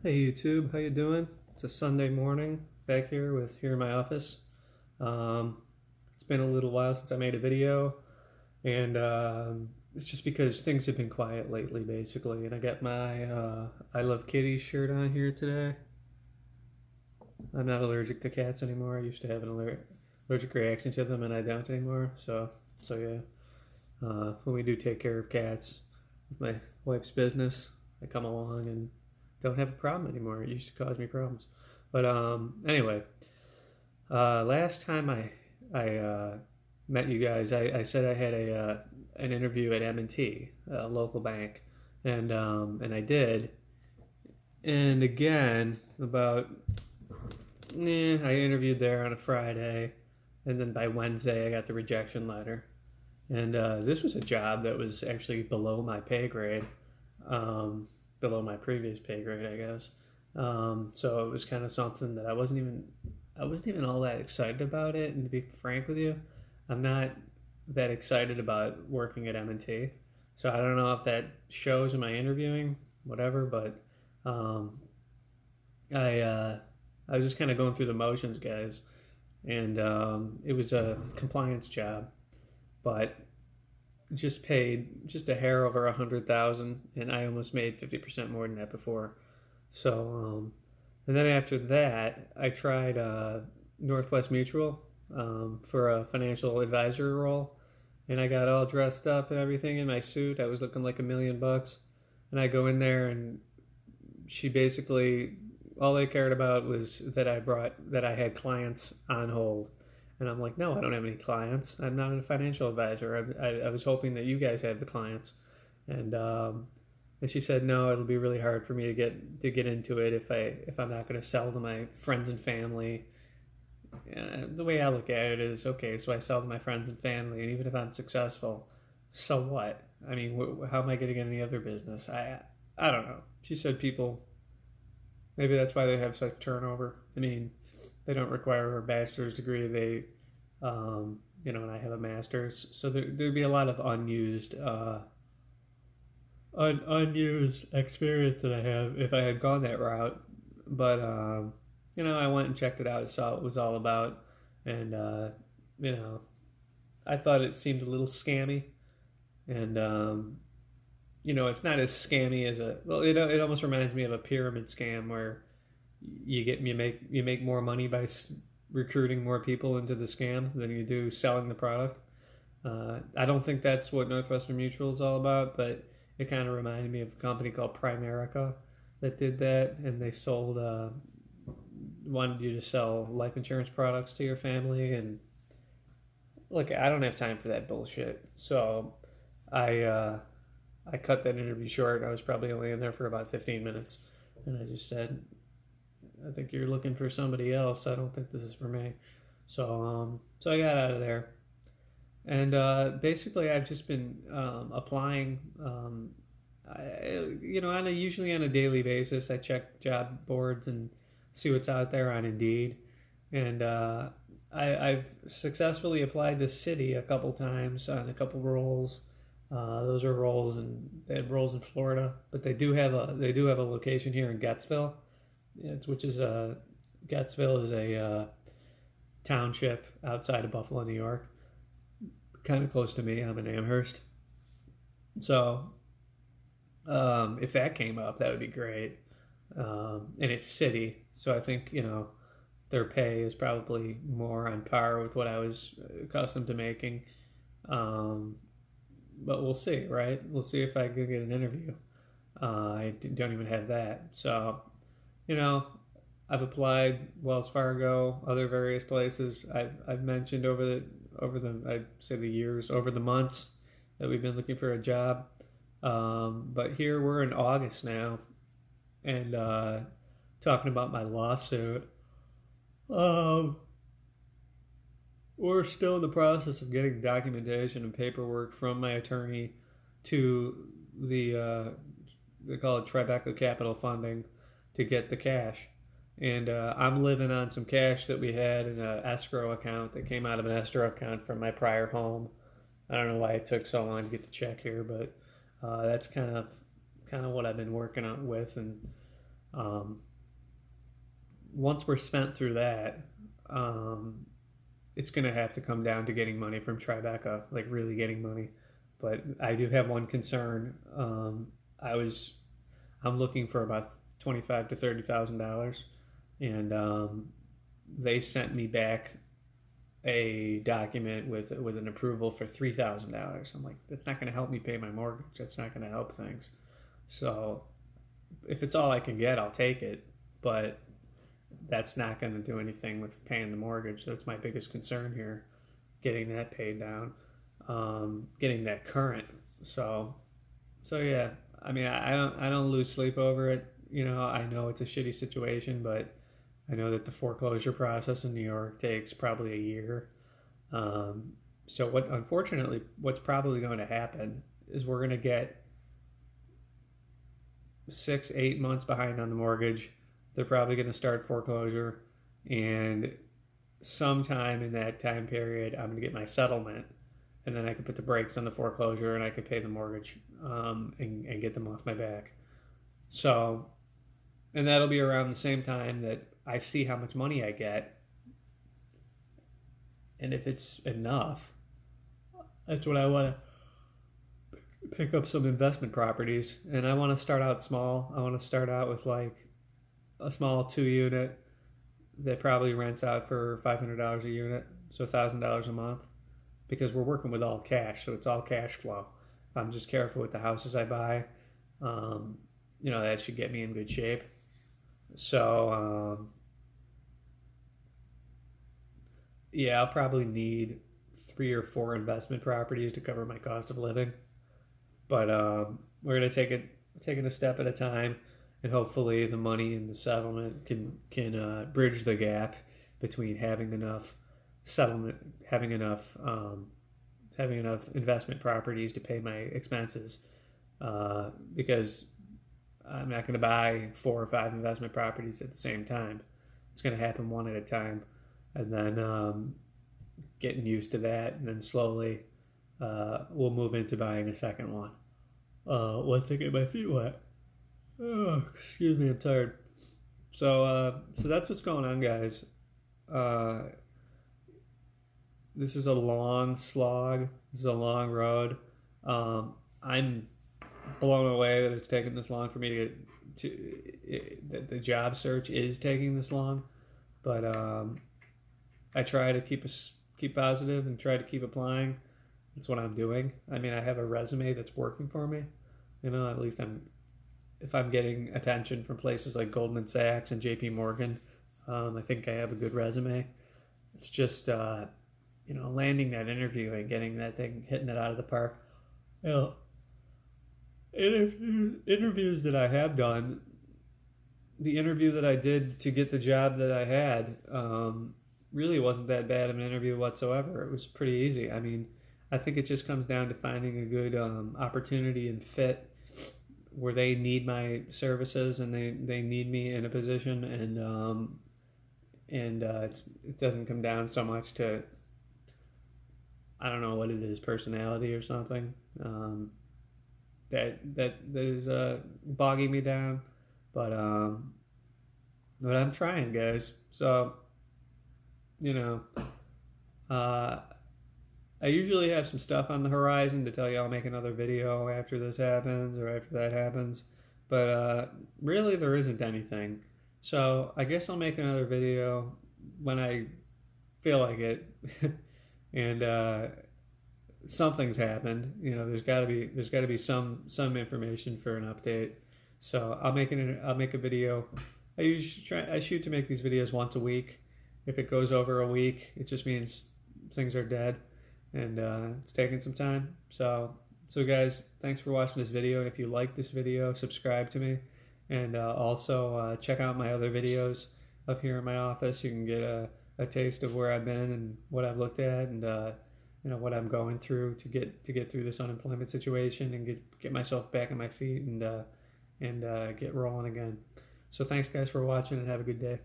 Hey YouTube, how you doing? It's a Sunday morning back here in my office. Um, it's been a little while since I made a video, and it's just because things have been quiet lately, basically. And I got my I Love Kitties shirt on here today. I'm not allergic to cats anymore. I used to have an allergic reaction to them, and I don't anymore. So yeah. When we do take care of cats with my wife's business, I come along and don't have a problem anymore. It used to cause me problems. But anyway, last time I met you guys, I said I had an interview at M&T, a local bank, and I did. And again, I interviewed there on a Friday, and then by Wednesday I got the rejection letter. And this was a job that was actually below my pay grade, below my previous pay grade, I guess. So it was kind of something that I wasn't even all that excited about it. And to be frank with you, I'm not that excited about working at M&T. So I don't know if that shows in my interviewing, whatever. But um, I uh, I was just kind of going through the motions, guys, and it was a compliance job, but just paid just a hair over 100,000, and I almost made 50% more than that before. So, and then after that, I tried Northwest Mutual for a financial advisor role, and I got all dressed up and everything in my suit. I was looking like $1 million, and I go in there, and she basically all they cared about was that I had clients on hold. And I'm like, no, I don't have any clients. I'm not a financial advisor. I was hoping that you guys have the clients. And and she said, no, it'll be really hard for me to get into it if I'm not going to sell to my friends and family. And the way I look at it is, okay, so I sell to my friends and family, and even if I'm successful, so what? I mean, how am I going to get any other business? I don't know. She said people maybe that's why they have such turnover. I mean, they don't require a bachelor's degree. And I have a master's, so there'd be a lot of unused experience that I have if I had gone that route. But I went and checked it out, saw what it was all about, and you know, I thought it seemed a little scammy, and it's not as scammy as it almost reminds me of a pyramid scam where you make more money by recruiting more people into the scam than you do selling the product. I don't think that's what Northwestern Mutual is all about, but it kind of reminded me of a company called Primerica that did that, and they wanted you to sell life insurance products to your family. And look, I don't have time for that bullshit. So I cut that interview short. I was probably only in there for about 15 minutes, and I just said, I think you're looking for somebody else. I don't think this is for me. So I got out of there, and basically I've just been applying. Usually on a daily basis, I check job boards and see what's out there on Indeed, and I've successfully applied to City a couple times on a couple roles. Those are roles, and they have roles in Florida, but they do have a location here in Gettsville. Which is Gettsville is a township outside of Buffalo, New York, kind of close to me. I'm in Amherst, so if that came up, that would be great. And it's city, so I think their pay is probably more on par with what I was accustomed to making. Um, but we'll see, right? We'll see if I can get an interview. I don't even have that, so you know, I've applied Wells Fargo, other various places. I've mentioned over the I'd say the years, over the months that we've been looking for a job. But here we're in August now, and talking about my lawsuit. Um, we're still in the process of getting documentation and paperwork from my attorney to they call it Tribeca Capital Funding to get the cash. And I'm living on some cash that we had in an escrow account that came out of an escrow account from my prior home. I don't know why it took so long to get the check here, but that's kind of what I've been working on with. And Um, Once we're spent through that, it's going to have to come down to getting money from Tribeca, like really getting money. But I do have one concern. I'm looking for about $25,000 to $30,000, and they sent me back a document with an approval for $3,000. I'm like, that's not going to help me pay my mortgage. That's not going to help things. So if it's all I can get, I'll take it. But that's not going to do anything with paying the mortgage. That's my biggest concern here, getting that paid down, getting that current. So yeah. I mean, I don't lose sleep over it. You know, I know it's a shitty situation, but I know that the foreclosure process in New York takes probably a year. So unfortunately, what's probably going to happen is we're going to get 6-8 months behind on the mortgage. They're probably going to start foreclosure, and sometime in that time period, I'm going to get my settlement, and then I can put the brakes on the foreclosure, and I can pay the mortgage, and get them off my back. So, and that'll be around the same time that I see how much money I get, and if it's enough, that's what I want to pick up some investment properties, and I want to start out small. I want to start out with like a small 2-unit that probably rents out for $500 a unit, so $1,000 a month, because we're working with all cash, so it's all cash flow. If I'm just careful with the houses I buy, you know, that should get me in good shape. So yeah, I'll probably need 3 or 4 investment properties to cover my cost of living, but we're gonna take it a step at a time. And hopefully the money in the settlement can bridge the gap between having enough settlement, having enough investment properties to pay my expenses. Because I'm not going to buy 4 or 5 investment properties at the same time. It's going to happen one at a time, and then getting used to that, and then slowly we'll move into buying a second one once I get my feet wet. Oh, excuse me, I'm tired. So that's what's going on, guys. This is a long slog. This is a long road. I'm blown away that it's taken this long for me that the job search is taking this long. But I try to keep positive and try to keep applying. That's what I'm doing. I mean, I have a resume that's working for me. You know, at least if I'm getting attention from places like Goldman Sachs and JP Morgan, I think I have a good resume. It's just, you know, landing that interview and getting that thing, hitting it out of the park. You know, interviews that I have done, the interview that I did to get the job that I had, really wasn't that bad of an interview whatsoever. It was pretty easy. I mean, I think it just comes down to finding a good opportunity and fit where they need my services and they need me in a position, and it doesn't come down so much to, I don't know what it is, personality or something, that is bogging me down, but I'm trying, guys. So, you know, I usually have some stuff on the horizon to tell you I'll make another video after this happens or after that happens, but really there isn't anything. So I guess I'll make another video when I feel like it, and something's happened. You know, there's got to be some information for an update. So I'll make a video. I shoot to make these videos once a week. If it goes over a week, it just means things are dead. And it's taking some time. So guys, thanks for watching this video. And if you like this video, subscribe to me. And also check out my other videos up here in my office. You can get a taste of where I've been and what I've looked at, and you know, what I'm going through to get through this unemployment situation and get myself back on my feet and get rolling again. So thanks, guys, for watching, and have a good day.